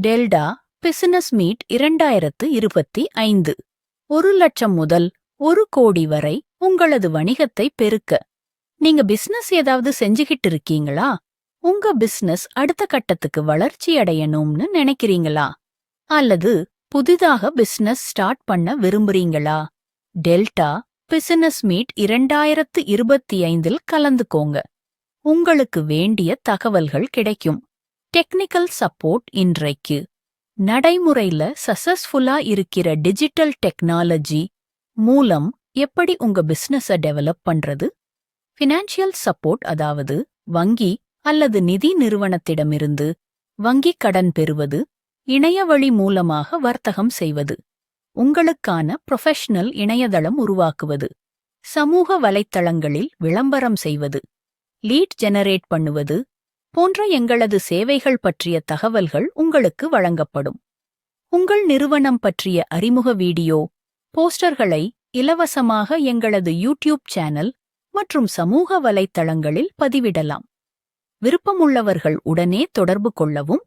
Delta business meet 2025 1,00,000 முதல் 1,00,00,000 வரை உங்களது வணிகத்தை பெருக்க. நீங்க பிசினஸ் ஏதாவது செஞ்சுகிட்டு இருக்கீங்களா? உங்க பிசினஸ் அடுத்த கட்டத்துக்கு வளர்ச்சி அடையணும்னு நினைக்கிறீங்களா? அல்லது புதிதாக பிசினஸ் ஸ்டார்ட் பண்ண விரும்புறீங்களா? டெல்டா பிசினஸ் மீட் 2025 கலந்துக்கோங்க. உங்களுக்கு வேண்டிய தகவல்கள் கிடைக்கும். டெக்னிக்கல் சப்போர்ட் இன்றைக்கு நடைமுறையில சக்சஸ்ஃபுல்லா இருக்கிற டிஜிட்டல் டெக்னாலஜி மூலம் எப்படி உங்க பிசினஸ டெவலப் பண்றது? ஃபினான்ஷியல் சப்போர்ட், அதாவது வங்கி அல்லது நிதி நிறுவனத்திடமிருந்து வங்கி கடன் பெறுவது, இணையவழி மூலமாக வர்த்தகம் செய்வது, உங்களுக்கான ப்ரொஃபஷனல் இணையதளம் உருவாக்குவது, சமூக வலைத்தளங்களில் விளம்பரம் செய்வது, லீட் ஜெனரேட் பண்ணுவது போன்ற எங்களது சேவைகள் பற்றிய தகவல்கள் உங்களுக்கு வழங்கப்படும். உங்கள் நிறுவனம் பற்றிய அறிமுக வீடியோ, போஸ்டர்களை இலவசமாக எங்களது யூடியூப் சேனல் மற்றும் சமூக வலைத்தளங்களில் பதிவிடலாம். விருப்பமுள்ளவர்கள் உடனே தொடர்பு கொள்ளவும்.